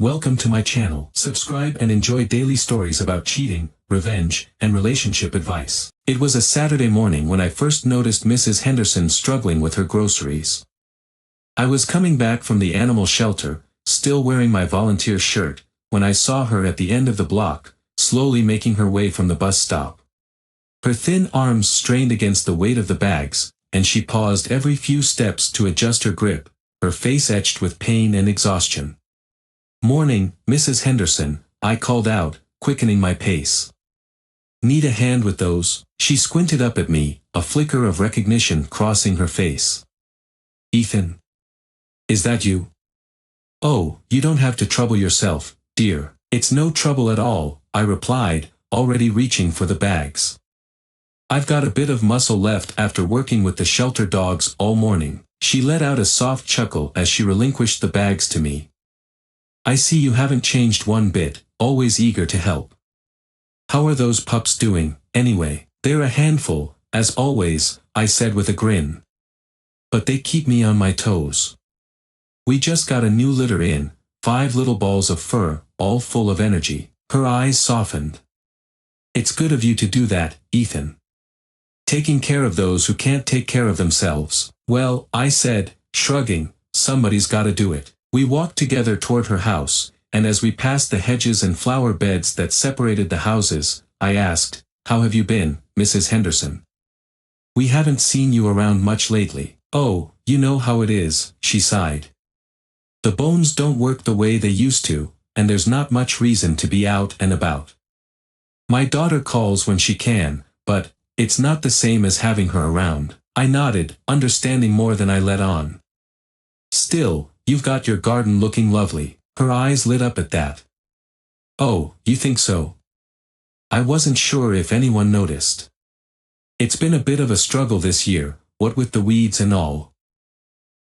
welcome to my channel. Subscribe and enjoy daily stories about cheating, revenge, and relationship advice. It was a Saturday morning when I first noticed Mrs. Henderson struggling with her groceries. I was coming back from the animal shelter, still wearing my volunteer shirt, when I saw her at the end of the block, slowly making her way from the bus stop. Her thin arms strained against the weight of the bags, and she paused every few steps to adjust her grip, her face etched with pain and exhaustion. "Morning, Mrs. Henderson," I called out, quickening my pace. "Need a hand with those?" She squinted up at me, a flicker of recognition crossing her face. "Ethan? Is that you?" "Oh, you don't have to trouble yourself, dear." "It's no trouble at all," I replied, already reaching for the bags. "I've got a bit of muscle left after working with the shelter dogs all morning." She let out a soft chuckle as she relinquished the bags to me. "I see you haven't changed one bit, always eager to help. How are those pups doing, anyway?" "They're a handful, as always," I said with a grin. "But they keep me on my toes. We just got a new litter in, 5 little balls of fur, all full of energy." Her eyes softened. "It's good of you to do that, Ethan. Taking care of those who can't take care of themselves." "Well," I said, shrugging, "somebody's gotta do it." We walked together toward her house, and as we passed the hedges and flower beds that separated the houses, I asked, "How have you been, Mrs. Henderson? We haven't seen you around much lately." "Oh, you know how it is," she sighed. "The bones don't work the way they used to, and there's not much reason to be out and about. My daughter calls when she can, but it's not the same as having her around." I nodded, understanding more than I let on. "Still, you've got your garden looking lovely." Her eyes lit up at that. "Oh, you think so?" I wasn't sure if anyone noticed. "It's been a bit of a struggle this year, what with the weeds and all.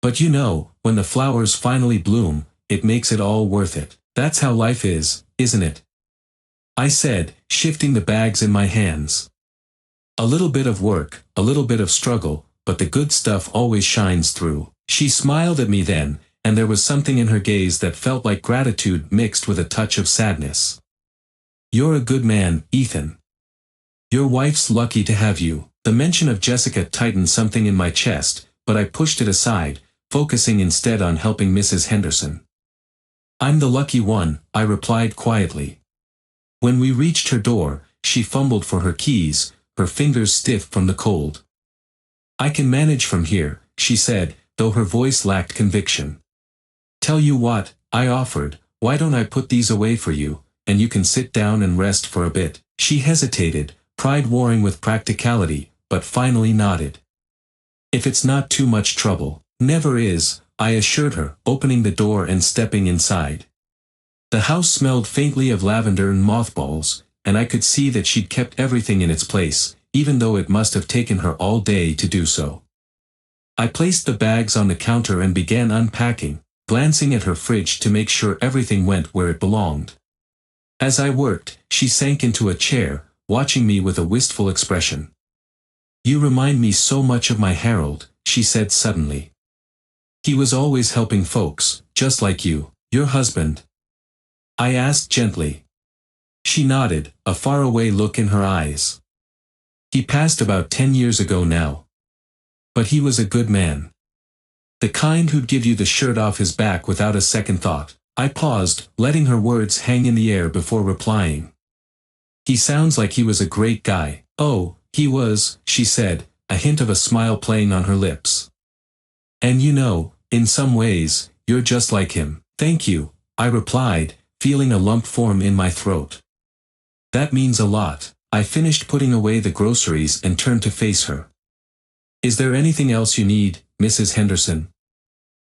But you know, when the flowers finally bloom, it makes it all worth it. That's how life is, isn't it?" I said, shifting the bags in my hands. "A little bit of work, a little bit of struggle, but the good stuff always shines through." She smiled at me then, and there was something in her gaze that felt like gratitude mixed with a touch of sadness. "You're a good man, Ethan. Your wife's lucky to have you." The mention of Jessica tightened something in my chest, but I pushed it aside, focusing instead on helping Mrs. Henderson. "I'm the lucky one," I replied quietly. When we reached her door, she fumbled for her keys, her fingers stiff from the cold. "I can manage from here," she said, though her voice lacked conviction. "Tell you what," I offered, "why don't I put these away for you, and you can sit down and rest for a bit?" She hesitated, pride warring with practicality, but finally nodded. "If it's not too much trouble." "Never is," I assured her, opening the door and stepping inside. The house smelled faintly of lavender and mothballs, and I could see that she'd kept everything in its place, even though it must have taken her all day to do so. I placed the bags on the counter and began unpacking, glancing at her fridge to make sure everything went where it belonged. As I worked, she sank into a chair, watching me with a wistful expression. "You remind me so much of my Harold," she said suddenly. "He was always helping folks, just like you." "Your husband?" I asked gently. She nodded, a faraway look in her eyes. "He passed about 10 years ago now. But he was a good man. The kind who'd give you the shirt off his back without a second thought." I paused, letting her words hang in the air before replying. "He sounds like he was a great guy." "Oh, he was," she said, a hint of a smile playing on her lips. "And you know, in some ways, you're just like him." "Thank you," I replied, feeling a lump form in my throat. "That means a lot." I finished putting away the groceries and turned to face her. "Is there anything else you need, Mrs. Henderson?"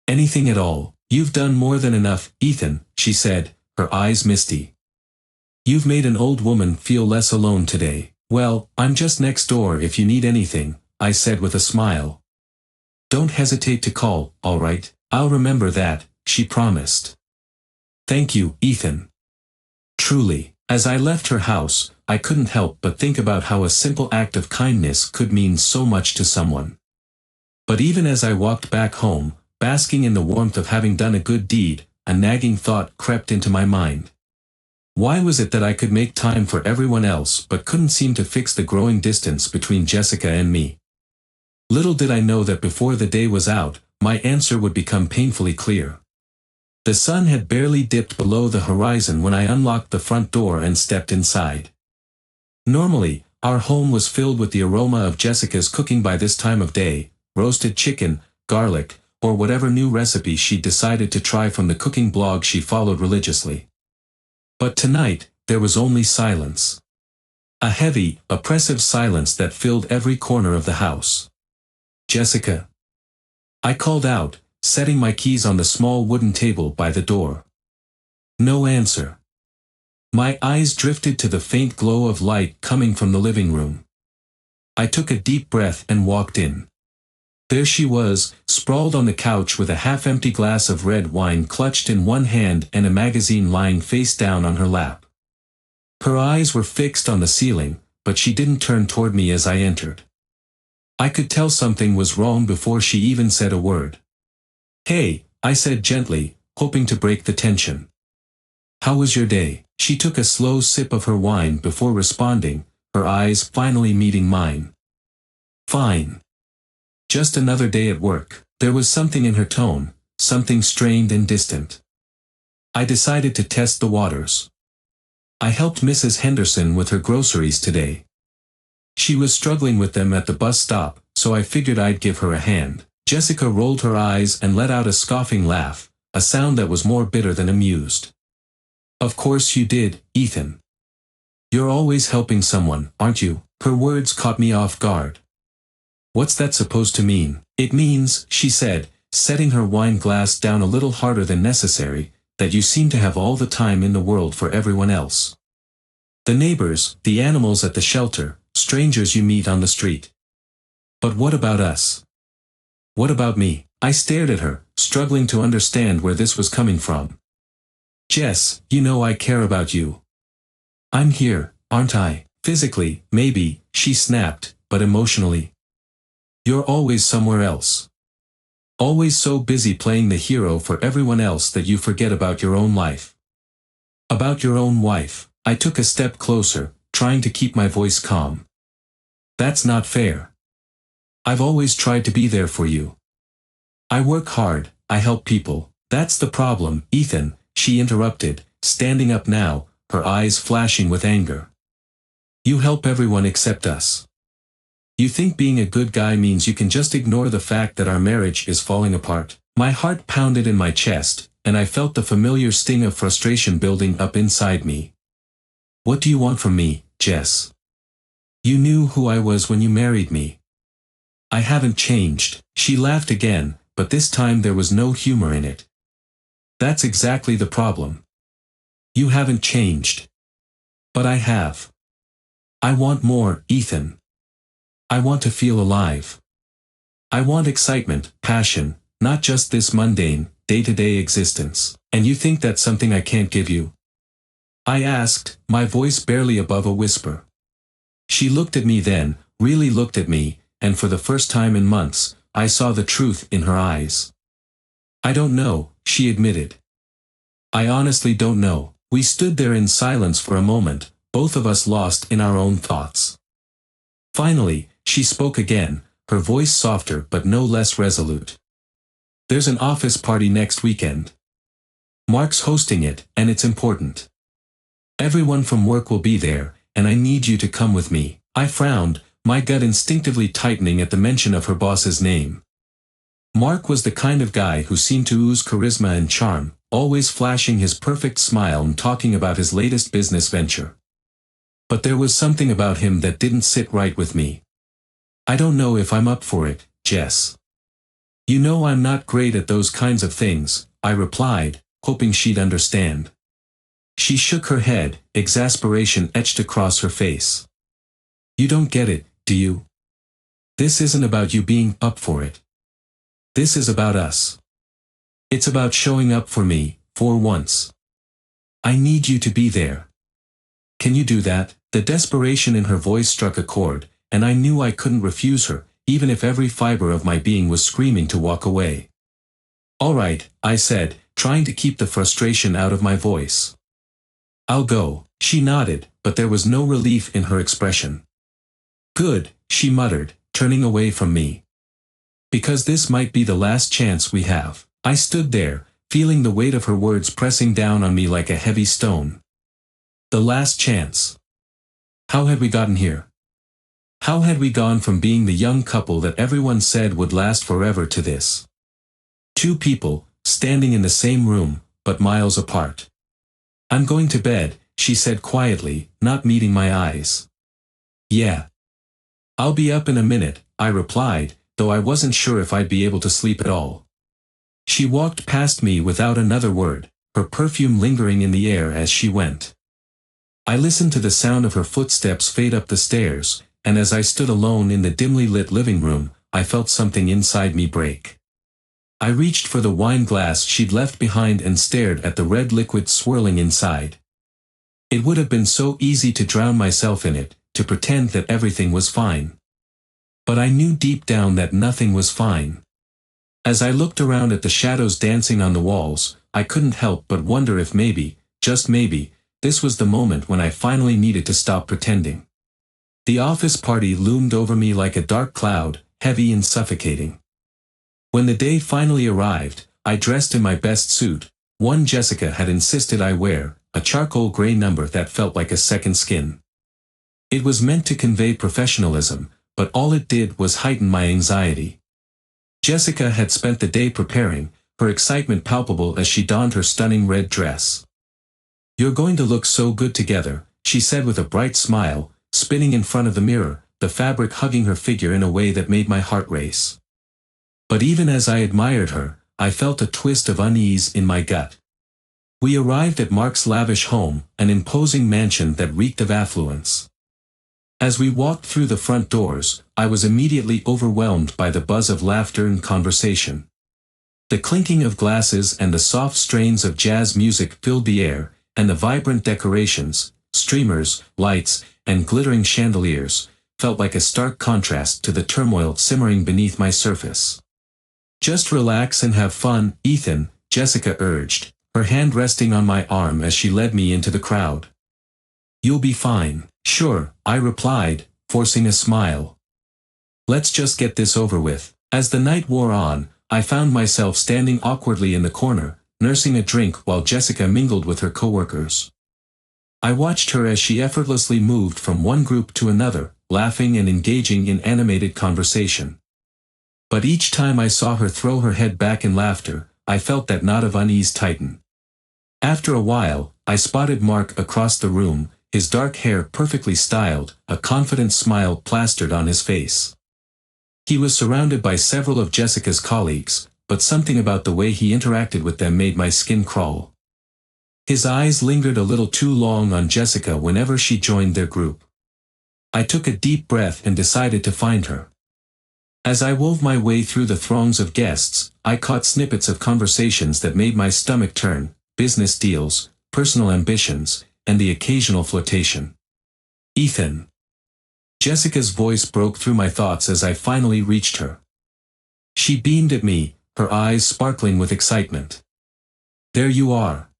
"Anything at all. You've done more than enough, Ethan," she said, her eyes misty. "You've made an old woman feel less alone today." "Well, I'm just next door if you need anything," I said with a smile. "Don't hesitate to call, all right?" "I'll remember that," she promised. "Thank you, Ethan. Truly." As I left her house, I couldn't help but think about how a simple act of kindness could mean so much to someone. But even as I walked back home, basking in the warmth of having done a good deed, a nagging thought crept into my mind. Why was it that I could make time for everyone else but couldn't seem to fix the growing distance between Jessica and me? Little did I know that before the day was out, my answer would become painfully clear. The sun had barely dipped below the horizon when I unlocked the front door and stepped inside. Normally, our home was filled with the aroma of Jessica's cooking by this time of day, roasted chicken, garlic, or whatever new recipe she decided to try from the cooking blog she followed religiously. But tonight, there was only silence. A heavy, oppressive silence that filled every corner of the house. "Jessica?" I called out, setting my keys on the small wooden table by the door. No answer. My eyes drifted to the faint glow of light coming from the living room. I took a deep breath and walked in. There she was, sprawled on the couch with a half-empty glass of red wine clutched in one hand and a magazine lying face down on her lap. Her eyes were fixed on the ceiling, but she didn't turn toward me as I entered. I could tell something was wrong before she even said a word. "Hey," I said gently, hoping to break the tension. "How was your day?" She took a slow sip of her wine before responding, her eyes finally meeting mine. "Fine. Just another day at work." There was something in her tone, something strained and distant. I decided to test the waters. "I helped Mrs. Henderson with her groceries today. She was struggling with them at the bus stop, so I figured I'd give her a hand." Jessica rolled her eyes and let out a scoffing laugh, a sound that was more bitter than amused. "Of course you did, Ethan. You're always helping someone, aren't you?" Her words caught me off guard. "What's that supposed to mean?" "It means," she said, setting her wine glass down a little harder than necessary, "that you seem to have all the time in the world for everyone else. The neighbors, the animals at the shelter, strangers you meet on the street. But what about us? What about me?" I stared at her, struggling to understand where this was coming from. "Jess, you know I care about you. I'm here, aren't I?" "Physically, maybe," she snapped, "but emotionally? You're always somewhere else. Always so busy playing the hero for everyone else that you forget about your own life. About your own wife." I took a step closer, trying to keep my voice calm. "That's not fair. I've always tried to be there for you. I work hard, I help people." "That's the problem, Ethan," she interrupted, standing up now, her eyes flashing with anger. "You help everyone except us. You think being a good guy means you can just ignore the fact that our marriage is falling apart." My heart pounded in my chest, and I felt the familiar sting of frustration building up inside me. "What do you want from me, Jess? You knew who I was when you married me. I haven't changed." She laughed again, but this time there was no humor in it. "That's exactly the problem. You haven't changed. But I have. I want more, Ethan. I want to feel alive. I want excitement, passion, not just this mundane, day-to-day existence. And you think that's something I can't give you?" I asked, my voice barely above a whisper. She looked at me then, really looked at me, and for the first time in months, I saw the truth in her eyes. "I don't know," she admitted. "I honestly don't know." We stood there in silence for a moment, both of us lost in our own thoughts. Finally, she spoke again, her voice softer but no less resolute. "There's an office party next weekend. Mark's hosting it, and it's important. Everyone from work will be there, and I need you to come with me." I frowned, my gut instinctively tightening at the mention of her boss's name. Mark was the kind of guy who seemed to ooze charisma and charm, always flashing his perfect smile and talking about his latest business venture. But there was something about him that didn't sit right with me. "I don't know if I'm up for it, Jess. You know I'm not great at those kinds of things," I replied, hoping she'd understand. She shook her head, exasperation etched across her face. "You don't get it, do you? This isn't about you being up for it. This is about us. It's about showing up for me, for once. I need you to be there. Can you do that?" The desperation in her voice struck a chord, and I knew I couldn't refuse her, even if every fiber of my being was screaming to walk away. "All right," I said, trying to keep the frustration out of my voice. "I'll go," she nodded, but there was no relief in her expression. "Good," she muttered, turning away from me. "Because this might be the last chance we have." I stood there, feeling the weight of her words pressing down on me like a heavy stone. The last chance. How had we gotten here? How had we gone from being the young couple that everyone said would last forever to this? Two people, standing in the same room, but miles apart. "I'm going to bed," she said quietly, not meeting my eyes. "Yeah. I'll be up in a minute," I replied, though I wasn't sure if I'd be able to sleep at all. She walked past me without another word, her perfume lingering in the air as she went. I listened to the sound of her footsteps fade up the stairs, and as I stood alone in the dimly lit living room, I felt something inside me break. I reached for the wine glass she'd left behind and stared at the red liquid swirling inside. It would have been so easy to drown myself in it, to pretend that everything was fine. But I knew deep down that nothing was fine. As I looked around at the shadows dancing on the walls, I couldn't help but wonder if maybe, just maybe, this was the moment when I finally needed to stop pretending. The office party loomed over me like a dark cloud, heavy and suffocating. When the day finally arrived, I dressed in my best suit, one Jessica had insisted I wear, a charcoal gray number that felt like a second skin. It was meant to convey professionalism, but all it did was heighten my anxiety. Jessica had spent the day preparing, her excitement palpable as she donned her stunning red dress. "You're going to look so good together," she said with a bright smile, spinning in front of the mirror, the fabric hugging her figure in a way that made my heart race. But even as I admired her, I felt a twist of unease in my gut. We arrived at Mark's lavish home, an imposing mansion that reeked of affluence. As we walked through the front doors, I was immediately overwhelmed by the buzz of laughter and conversation. The clinking of glasses and the soft strains of jazz music filled the air, and the vibrant decorations, streamers, lights, and glittering chandeliers, felt like a stark contrast to the turmoil simmering beneath my surface. "Just relax and have fun, Ethan," Jessica urged, her hand resting on my arm as she led me into the crowd. "You'll be fine." "Sure," I replied, forcing a smile. "Let's just get this over with." As the night wore on, I found myself standing awkwardly in the corner, nursing a drink while Jessica mingled with her coworkers. I watched her as she effortlessly moved from one group to another, laughing and engaging in animated conversation. But each time I saw her throw her head back in laughter, I felt that knot of unease tighten. After a while, I spotted Mark across the room, his dark hair perfectly styled, a confident smile plastered on his face. He was surrounded by several of Jessica's colleagues, but something about the way he interacted with them made my skin crawl. His eyes lingered a little too long on Jessica whenever she joined their group. I took a deep breath and decided to find her. As I wove my way through the throngs of guests, I caught snippets of conversations that made my stomach turn: business deals, personal ambitions, and the occasional flirtation. "Ethan." Jessica's voice broke through my thoughts as I finally reached her. She beamed at me, her eyes sparkling with excitement. "There you are.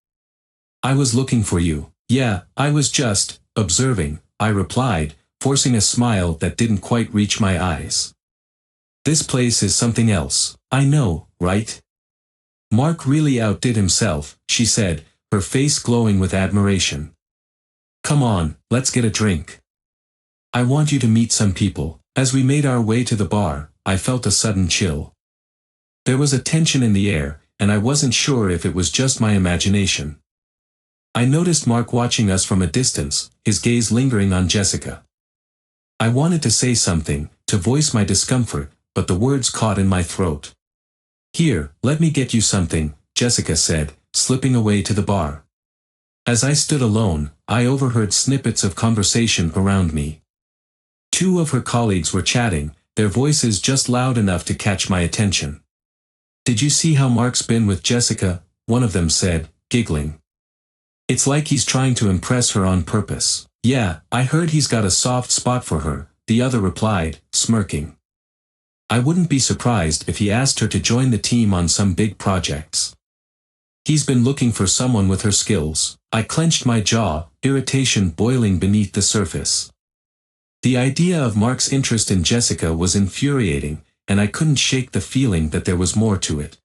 I was looking for you." "Yeah, I was just observing," I replied, forcing a smile that didn't quite reach my eyes. "This place is something else." "I know, right? Mark really outdid himself," she said, her face glowing with admiration. "Come on, let's get a drink. I want you to meet some people." As we made our way to the bar, I felt a sudden chill. There was a tension in the air, and I wasn't sure if it was just my imagination. I noticed Mark watching us from a distance, his gaze lingering on Jessica. I wanted to say something, to voice my discomfort, but the words caught in my throat. "Here, let me get you something," Jessica said, slipping away to the bar. As I stood alone, I overheard snippets of conversation around me. Two of her colleagues were chatting, their voices just loud enough to catch my attention. "Did you see how Mark's been with Jessica?" one of them said, giggling. "It's like he's trying to impress her on purpose." "Yeah, I heard he's got a soft spot for her," the other replied, smirking. "I wouldn't be surprised if he asked her to join the team on some big projects." He's been looking for someone with her skills. I clenched my jaw, irritation boiling beneath the surface. The idea of Mark's interest in Jessica was infuriating, and I couldn't shake the feeling that there was more to it.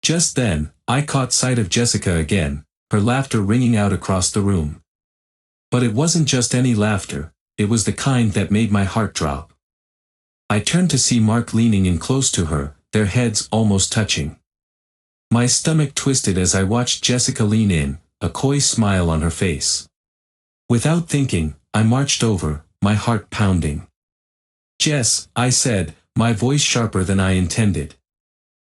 Just then, I caught sight of Jessica again, her laughter ringing out across the room. But it wasn't just any laughter, it was the kind that made my heart drop. I turned to see Mark leaning in close to her, their heads almost touching. My stomach twisted as I watched Jessica lean in, a coy smile on her face. Without thinking, I marched over, my heart pounding. "Jess," I said, my voice sharper than I intended.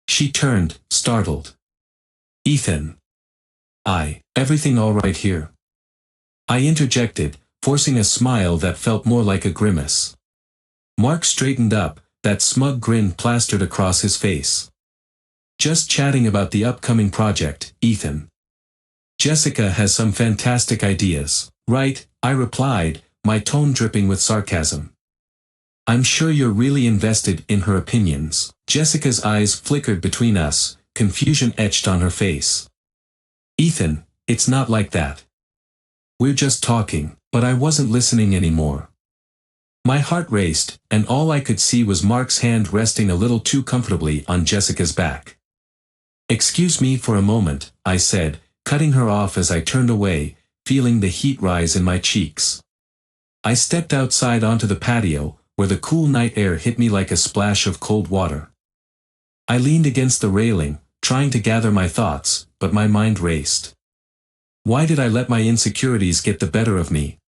She turned, startled. "Ethan." Everything all right here?" I interjected, forcing a smile that felt more like a grimace. Mark straightened up, that smug grin plastered across his face. "Just chatting about the upcoming project, Ethan. Jessica has some fantastic ideas." "Right," I replied, my tone dripping with sarcasm. "I'm sure you're really invested in her opinions." Jessica's eyes flickered between us, confusion etched on her face. "Ethan, it's not like that. We're just talking." But I wasn't listening anymore. My heart raced, and all I could see was Mark's hand resting a little too comfortably on Jessica's back. "Excuse me for a moment," I said, cutting her off as I turned away, feeling the heat rise in my cheeks. I stepped outside onto the patio, where the cool night air hit me like a splash of cold water. I leaned against the railing, trying to gather my thoughts, but my mind raced. Why did I let my insecurities get the better of me?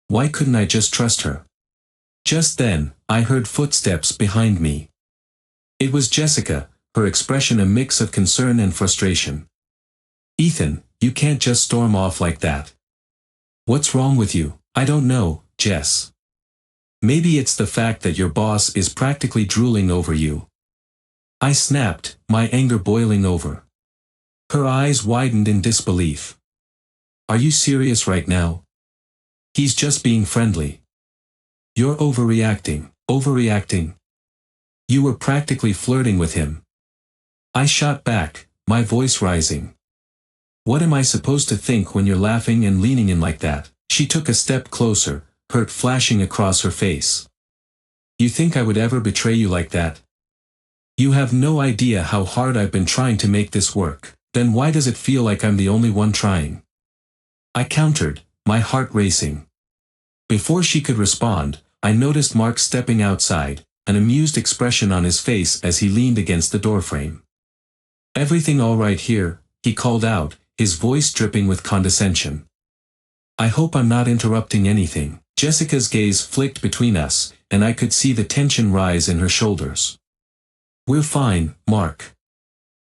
Why couldn't I just trust her? Just then, I heard footsteps behind me. It was Jessica, her expression a mix of concern and frustration. "Ethan, you can't just storm off like that. What's wrong with you?" "I don't know, Jess. Maybe it's the fact that your boss is practically drooling over you." I snapped, my anger boiling over. Her eyes widened in disbelief. "Are you serious right now? He's just being friendly." "You're overreacting." "Overreacting? You were practically flirting with him." I shot back, my voice rising. "What am I supposed to think when you're laughing and leaning in like that?" She took a step closer, hurt flashing across her face. "You think I would ever betray you like that? You have no idea how hard I've been trying to make this work. Then why does it feel like I'm the only one trying?" I countered, my heart racing. Before she could respond, I noticed Mark stepping outside, an amused expression on his face as he leaned against the doorframe. "Everything all right here?" he called out, his voice dripping with condescension. "I hope I'm not interrupting anything." Jessica's gaze flicked between us, and I could see the tension rise in her shoulders. "We're fine, Mark.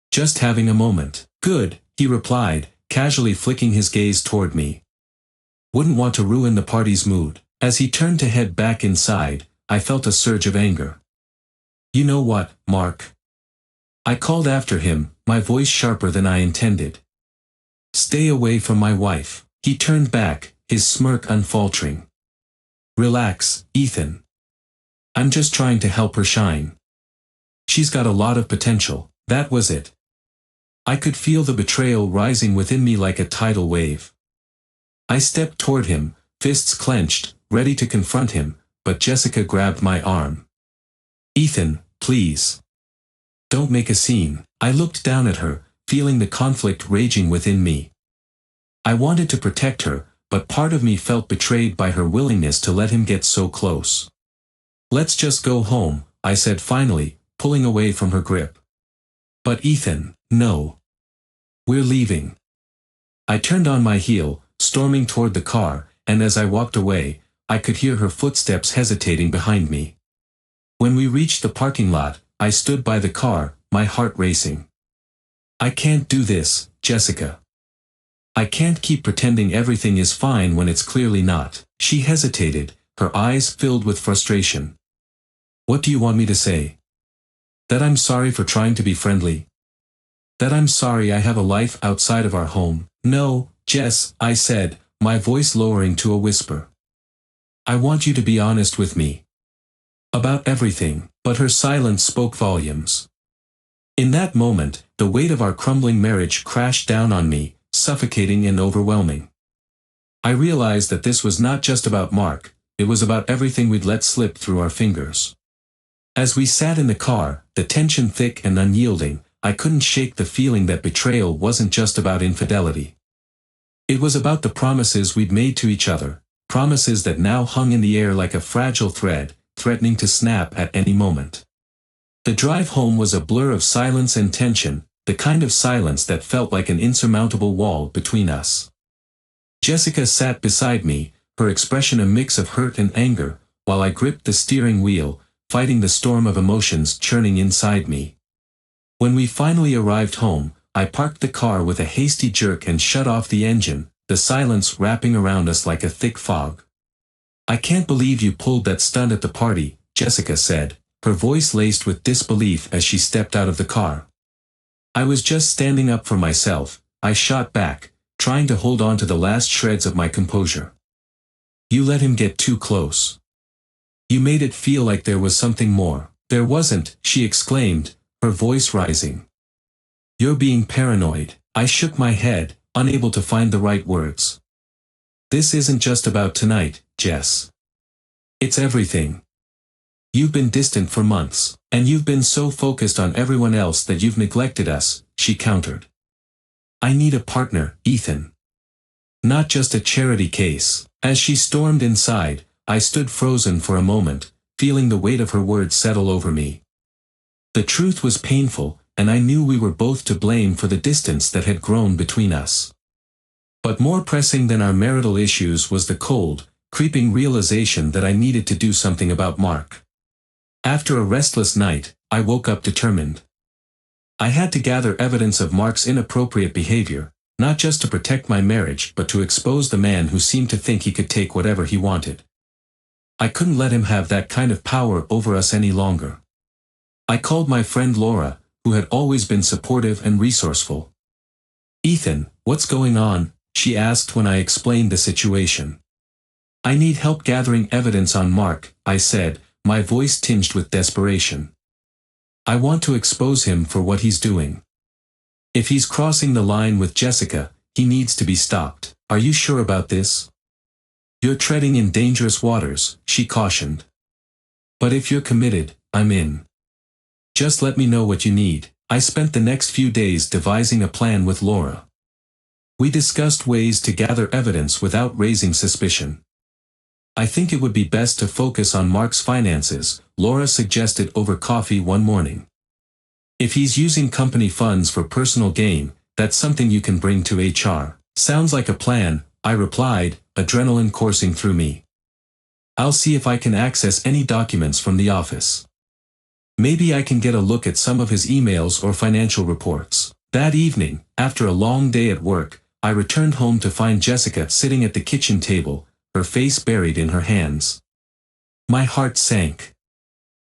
Just having a moment." "Good," he replied, casually flicking his gaze toward me. "Wouldn't want to ruin the party's mood." As he turned to head back inside, I felt a surge of anger. "You know what, Mark?" I called after him, my voice sharper than I intended. "Stay away from my wife." He turned back, his smirk unfaltering. "Relax, Ethan. I'm just trying to help her shine. She's got a lot of potential." That was it. I could feel the betrayal rising within me like a tidal wave. I stepped toward him, fists clenched, ready to confront him, but Jessica grabbed my arm. "Ethan, please. Don't make a scene." I looked down at her, feeling the conflict raging within me. I wanted to protect her, but part of me felt betrayed by her willingness to let him get so close. "Let's just go home," I said finally, pulling away from her grip. "But Ethan, no. We're leaving." I turned on my heel, storming toward the car, and as I walked away, I could hear her footsteps hesitating behind me. When we reached the parking lot, I stood by the car, my heart racing. "I can't do this, Jessica. I can't keep pretending everything is fine when it's clearly not." She hesitated, her eyes filled with frustration. "What do you want me to say? That I'm sorry for trying to be friendly? That I'm sorry I have a life outside of our home?" "No, Jess," I said, my voice lowering to a whisper. "I want you to be honest with me. About everything." But her silence spoke volumes. In that moment, the weight of our crumbling marriage crashed down on me, suffocating and overwhelming. I realized that this was not just about Mark, it was about everything we'd let slip through our fingers. As we sat in the car, the tension thick and unyielding, I couldn't shake the feeling that betrayal wasn't just about infidelity. It was about the promises we'd made to each other, promises that now hung in the air like a fragile thread, threatening to snap at any moment. The drive home was a blur of silence and tension, the kind of silence that felt like an insurmountable wall between us. Jessica sat beside me, her expression a mix of hurt and anger, while I gripped the steering wheel, fighting the storm of emotions churning inside me. When we finally arrived home, I parked the car with a hasty jerk and shut off the engine, the silence wrapping around us like a thick fog. "I can't believe you pulled that stunt at the party," Jessica said, her voice laced with disbelief as she stepped out of the car. "I was just standing up for myself," I shot back, trying to hold on to the last shreds of my composure. "You let him get too close. You made it feel like there was something more." "There wasn't," she exclaimed, her voice rising. "You're being paranoid." I shook my head, unable to find the right words. "This isn't just about tonight, Jess. It's everything. You've been distant for months, and you've been so focused on everyone else that you've neglected us," she countered. "I need a partner, Ethan. Not just a charity case." As she stormed inside, I stood frozen for a moment, feeling the weight of her words settle over me. The truth was painful, and I knew we were both to blame for the distance that had grown between us. But more pressing than our marital issues was the cold, creeping realization that I needed to do something about Mark. After a restless night, I woke up determined. I had to gather evidence of Mark's inappropriate behavior, not just to protect my marriage but to expose the man who seemed to think he could take whatever he wanted. I couldn't let him have that kind of power over us any longer. I called my friend Laura, who had always been supportive and resourceful. "Ethan, what's going on?" she asked when I explained the situation. "I need help gathering evidence on Mark," I said, my voice tinged with desperation. "I want to expose him for what he's doing. If he's crossing the line with Jessica, he needs to be stopped." "Are you sure about this? You're treading in dangerous waters," she cautioned. "But if you're committed, I'm in. Just let me know what you need." I spent the next few days devising a plan with Laura. We discussed ways to gather evidence without raising suspicion. "I think it would be best to focus on Mark's finances," Laura suggested over coffee one morning. "If he's using company funds for personal gain, that's something you can bring to HR." "Sounds like a plan," I replied, adrenaline coursing through me. "I'll see if I can access any documents from the office. Maybe I can get a look at some of his emails or financial reports." That evening, after a long day at work, I returned home to find Jessica sitting at the kitchen table, her face buried in her hands. My heart sank.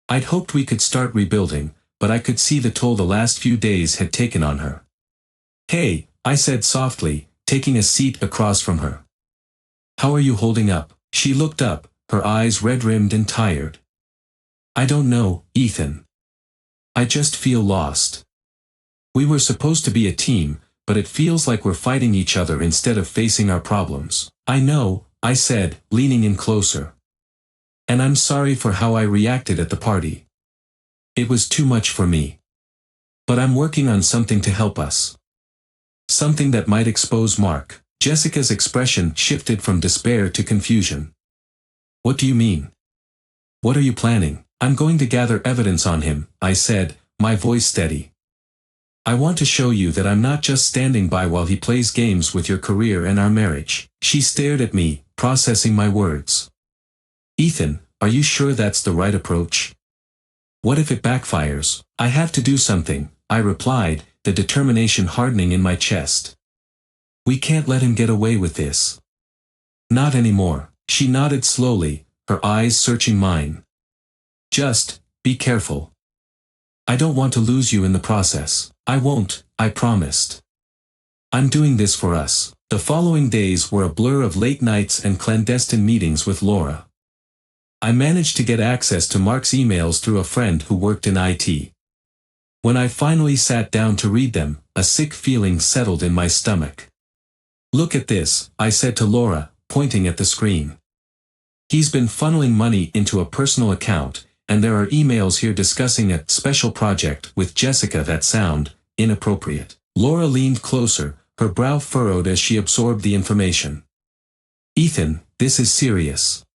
I'd hoped we could start rebuilding, but I could see the toll the last few days had taken on her. "Hey," I said softly, taking a seat across from her. "How are you holding up?" She looked up, her eyes red-rimmed and tired. "I don't know, Ethan. I just feel lost. We were supposed to be a team, but it feels like we're fighting each other instead of facing our problems." "I know," I said, leaning in closer. "And I'm sorry for how I reacted at the party. It was too much for me. But I'm working on something to help us. Something that might expose Mark." Jessica's expression shifted from despair to confusion. "What do you mean? What are you planning?" "I'm going to gather evidence on him," I said, my voice steady. "I want to show you that I'm not just standing by while he plays games with your career and our marriage." She stared at me, processing my words. "Ethan, are you sure that's the right approach? What if it backfires?" "I have to do something," I replied, the determination hardening in my chest. "We can't let him get away with this. Not anymore." She nodded slowly, her eyes searching mine. "Just, be careful. I don't want to lose you in the process." "I won't," I promised. "I'm doing this for us." The following days were a blur of late nights and clandestine meetings with Laura. I managed to get access to Mark's emails through a friend who worked in IT. When I finally sat down to read them, a sick feeling settled in my stomach. "Look at this," I said to Laura, pointing at the screen. "He's been funneling money into a personal account, and there are emails here discussing a special project with Jessica that sound inappropriate." Laura leaned closer, her brow furrowed as she absorbed the information. "Ethan, this is serious.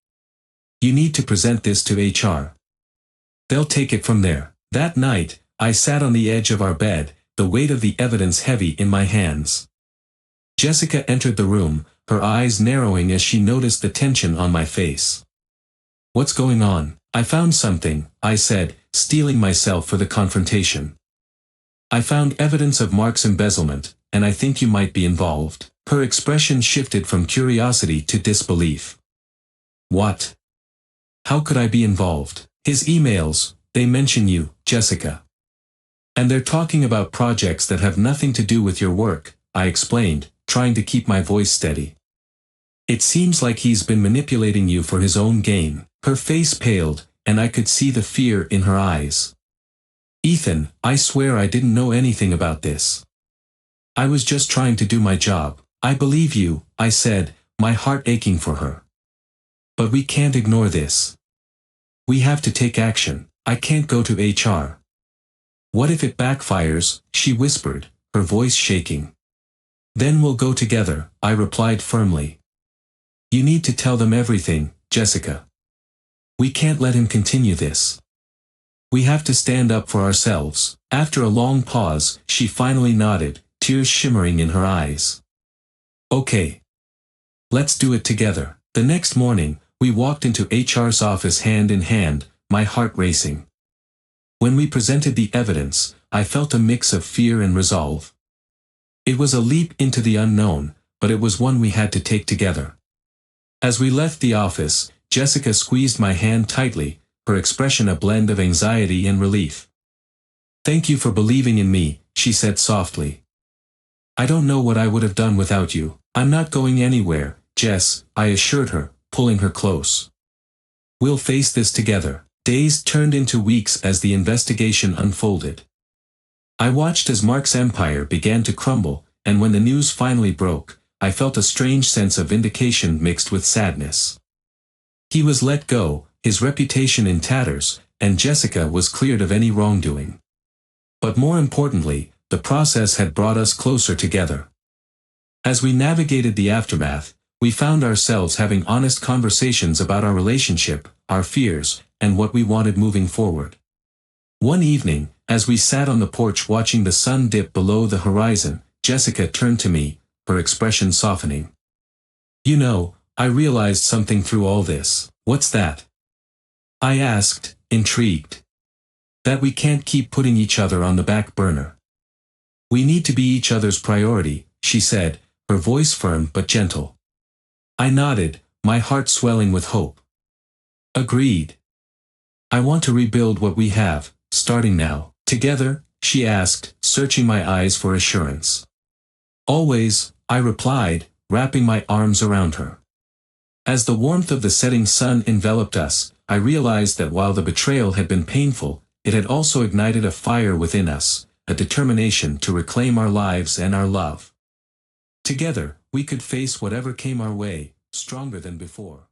You need to present this to HR. They'll take it from there." That night, I sat on the edge of our bed, the weight of the evidence heavy in my hands. Jessica entered the room, her eyes narrowing as she noticed the tension on my face. "What's going on?" "I found something," I said, steeling myself for the confrontation. "I found evidence of Mark's embezzlement, and I think you might be involved." Her expression shifted from curiosity to disbelief. "What? How could I be involved?" "His emails, they mention you, Jessica. And they're talking about projects that have nothing to do with your work," I explained, trying to keep my voice steady. "It seems like he's been manipulating you for his own gain." Her face paled, and I could see the fear in her eyes. "Ethan, I swear I didn't know anything about this. I was just trying to do my job." "I believe you," I said, my heart aching for her. "But we can't ignore this. We have to take action. I can't go to HR." "What if it backfires?" she whispered, her voice shaking. "Then we'll go together," I replied firmly. "You need to tell them everything, Jessica. We can't let him continue this. We have to stand up for ourselves." After a long pause, she finally nodded, tears shimmering in her eyes. "Okay. Let's do it together." The next morning, we walked into HR's office hand in hand, my heart racing. When we presented the evidence, I felt a mix of fear and resolve. It was a leap into the unknown, but it was one we had to take together. As we left the office, Jessica squeezed my hand tightly, her expression a blend of anxiety and relief. "Thank you for believing in me," she said softly. "I don't know what I would have done without you." "I'm not going anywhere, Jess," I assured her, pulling her close. "We'll face this together." Days turned into weeks as the investigation unfolded. I watched as Mark's empire began to crumble, and when the news finally broke, I felt a strange sense of vindication mixed with sadness. He was let go, his reputation in tatters, and Jessica was cleared of any wrongdoing. But more importantly, the process had brought us closer together. As we navigated the aftermath, we found ourselves having honest conversations about our relationship, our fears, and what we wanted moving forward. One evening, as we sat on the porch watching the sun dip below the horizon, Jessica turned to me, her expression softening. "You know, I realized something through all this." "What's that?" I asked, intrigued. "That we can't keep putting each other on the back burner. We need to be each other's priority," she said, her voice firm but gentle. I nodded, my heart swelling with hope. "Agreed. I want to rebuild what we have, starting now." "Together?" she asked, searching my eyes for assurance. "Always," I replied, wrapping my arms around her. As the warmth of the setting sun enveloped us, I realized that while the betrayal had been painful, it had also ignited a fire within us, a determination to reclaim our lives and our love. Together, we could face whatever came our way, stronger than before.